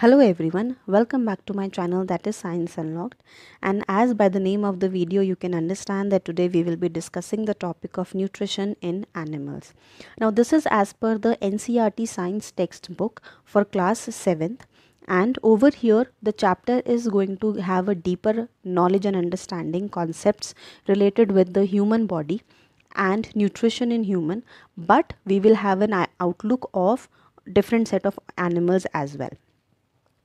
Hello everyone, welcome back to my channel, that is Science Unlocked. And as by the name of the video you can understand that today we will be discussing the topic of nutrition in animals. Now this is as per the NCERT science textbook for class 7th, and over here the chapter is going to have a deeper knowledge and understanding concepts related with the human body and nutrition in human, but we will have an outlook of different set of animals as well.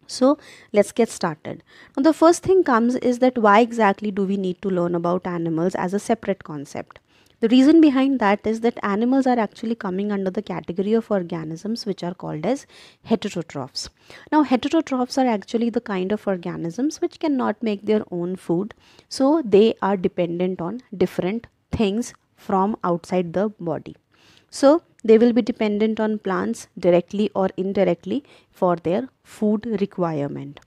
So let's get started. Now the first thing comes is that why exactly do we need to learn about animals as a separate concept? The reason behind that is that animals are actually coming under the category of organisms which are called as heterotrophs. Now heterotrophs are actually the kind of organisms which cannot make their own food, so they are dependent on different things from outside the body. So they will be dependent on plants directly or indirectly for their food requirement.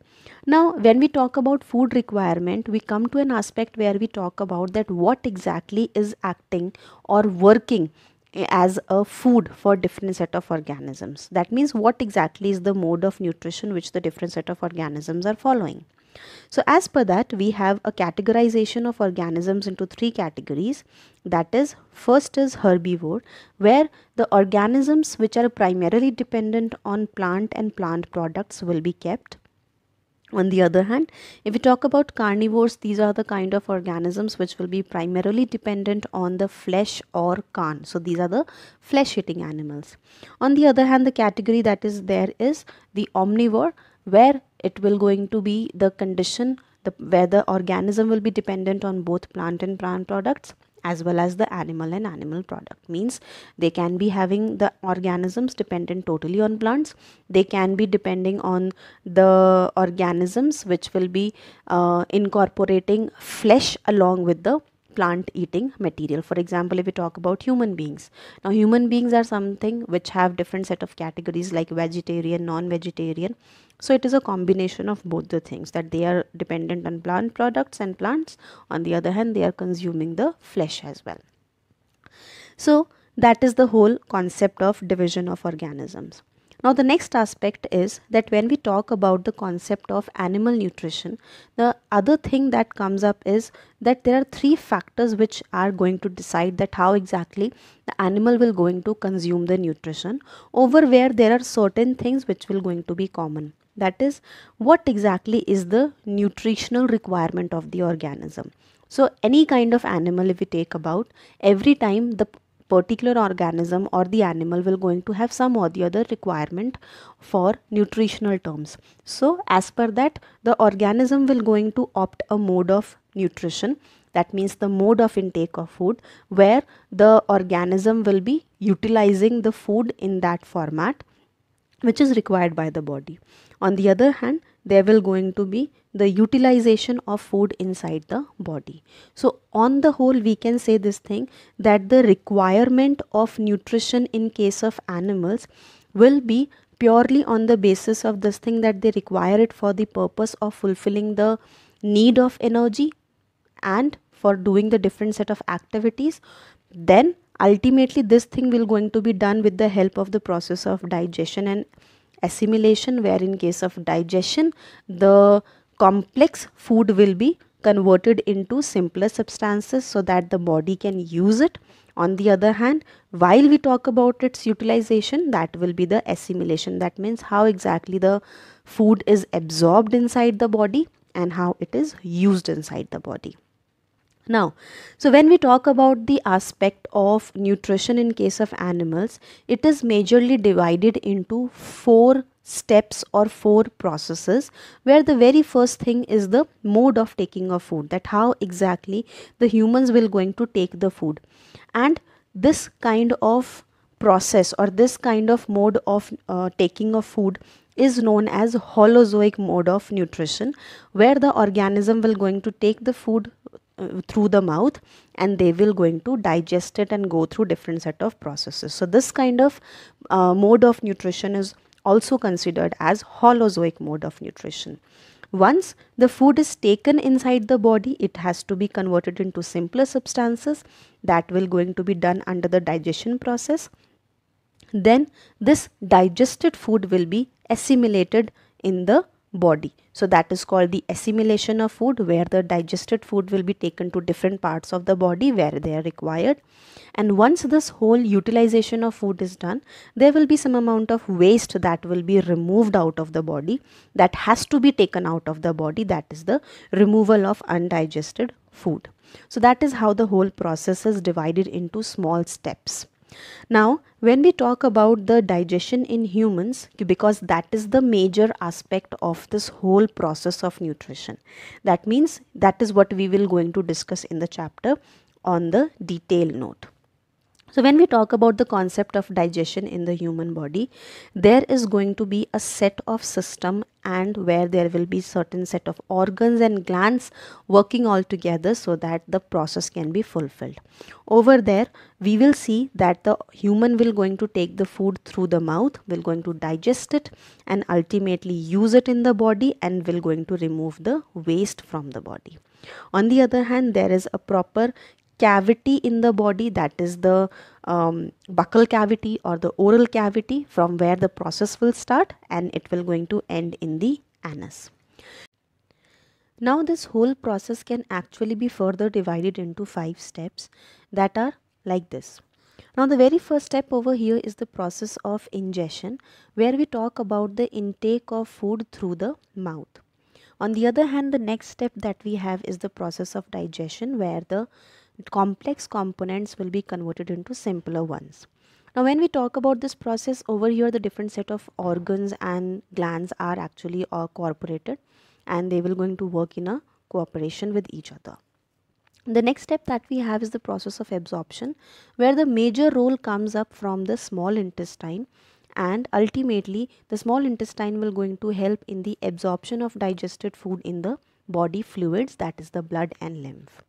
Now, when we talk about food requirement, we come to an aspect where we talk about that what exactly is acting or working as a food for different set of organisms. That means what exactly is the mode of nutrition which the different set of organisms are following. So as per that, we have a categorization of organisms into three categories. That is, first is herbivore, where the organisms which are primarily dependent on plant and plant products will be kept. On the other hand, if we talk about carnivores, these are the kind of organisms which will be primarily dependent on the flesh or carn. So these are the flesh eating animals. On the other hand, the category that is there is the omnivore, where it will going to be the condition where the organism will be dependent on both plant and plant products as well as the animal and animal product. Means they can be having the organisms dependent totally on plants, they can be depending on the organisms which will be incorporating flesh along with the plant eating material. For example, if we talk about human beings, now human beings are something which have different set of categories like vegetarian, non-vegetarian. So it is a combination of both the things, that they are dependent on plant products and plants. On the other hand, they are consuming the flesh as well. So that is the whole concept of division of organisms. Now the next aspect is that when we talk about the concept of animal nutrition, the other thing that comes up is that there are three factors which are going to decide that how exactly the animal will going to consume the nutrition, over where there are certain things which will going to be common. That is, what exactly is the nutritional requirement of the organism. So any kind of animal, if we take about, every time the particular organism or the animal will going to have some or the other requirement for nutritional terms. So as per that, the organism will going to opt a mode of nutrition, that means the mode of intake of food, where the organism will be utilizing the food in that format which is required by the body. On the other hand, there will going to be the utilization of food inside the body. So on the whole, we can say this thing, that the requirement of nutrition in case of animals will be purely on the basis of this thing, that they require it for the purpose of fulfilling the need of energy and for doing the different set of activities. Then ultimately this thing will going to be done with the help of the process of digestion and assimilation, where in case of digestion, the complex food will be converted into simpler substances so that the body can use it. On the other hand, while we talk about its utilization, that will be the assimilation. That means how exactly the food is absorbed inside the body and how it is used inside the body. Now, so when we talk about the aspect of nutrition in case of animals, it is majorly divided into 4 steps or 4 processes, where the very first thing is the mode of taking of food, that how exactly the humans will going to take the food. And this kind of process or this kind of mode of taking of food is known as holozoic mode of nutrition, where the organism will going to take the food through the mouth and they will going to digest it and go through different set of processes. So this kind of mode of nutrition is also considered as holozoic mode of nutrition. Once the food is taken inside the body, it has to be converted into simpler substances, that will going to be done under the digestion process. Then this digested food will be assimilated in the body. So that is called the assimilation of food, where the digested food will be taken to different parts of the body where they are required. And once this whole utilization of food is done, there will be some amount of waste that will be removed out of the body, that has to be taken out of the body. That is the removal of undigested food. So that is how the whole process is divided into small steps. Now, when we talk about the digestion in humans, because that is the major aspect of this whole process of nutrition, that means that is what we will going to discuss in the chapter on the detail note. So when we talk about the concept of digestion in the human body, there is going to be a set of system, and where there will be certain set of organs and glands working all together so that the process can be fulfilled. Over there, we will see that the human will going to take the food through the mouth, will going to digest it, and ultimately use it in the body, and will going to remove the waste from the body. On the other hand, there is a proper cavity in the body, that is the buccal cavity or the oral cavity, from where the process will start and it will going to end in the anus. Now this whole process can actually be further divided into 5 steps that are like this. Now the very first step over here is the process of ingestion, where we talk about the intake of food through the mouth. On the other hand, the next step that we have is the process of digestion, where the complex components will be converted into simpler ones. Now when we talk about this process over here, the different set of organs and glands are actually cooperated, and they will going to work in a cooperation with each other. The next step that we have is the process of absorption, where the major role comes up from the small intestine, and ultimately the small intestine will going to help in the absorption of digested food in the body fluids, that is the blood and lymph.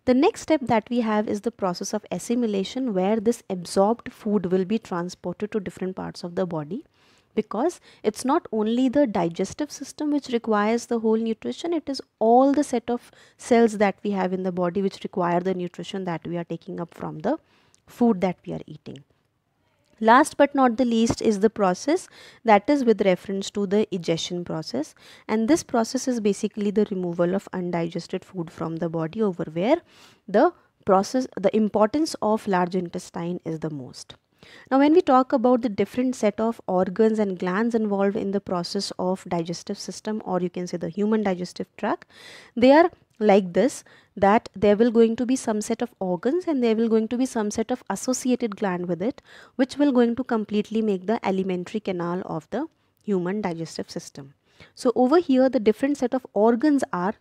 The next step that we have is the process of assimilation, where this absorbed food will be transported to different parts of the body, because it's not only the digestive system which requires the whole nutrition, it is all the set of cells that we have in the body which require the nutrition that we are taking up from the food that we are eating. Last but not the least is the process that is with reference to the egestion process, and this process is basically the removal of undigested food from the body, over where the importance of large intestine is the most. Now when we talk about the different set of organs and glands involved in the process of digestive system, or you can say the human digestive tract, they are like this, that there will going to be some set of organs and there will going to be some set of associated gland with it, which will going to completely make the alimentary canal of the human digestive system. So over here, the different set of organs are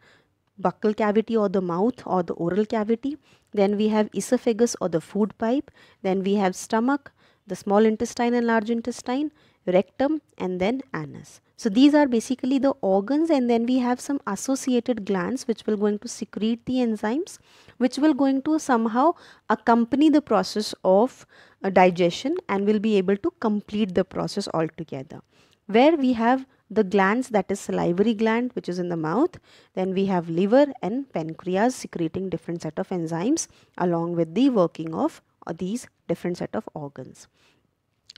buccal cavity or the mouth or the oral cavity, then we have esophagus or the food pipe, then we have stomach, the small intestine and large intestine, rectum, and then anus. So these are basically the organs, and then we have some associated glands which will going to secrete the enzymes, which will going to somehow accompany the process of digestion and will be able to complete the process altogether. Where we have the glands, that is salivary gland which is in the mouth, then we have liver and pancreas secreting different set of enzymes along with the working of these different set of organs.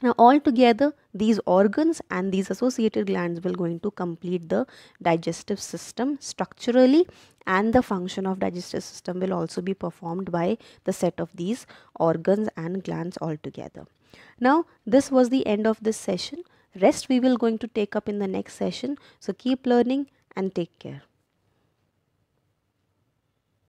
Now altogether, these organs and these associated glands will going to complete the digestive system structurally, and the function of digestive system will also be performed by the set of these organs and glands altogether. Now this was the end of this session. Rest we will going to take up in the next session. So keep learning and take care.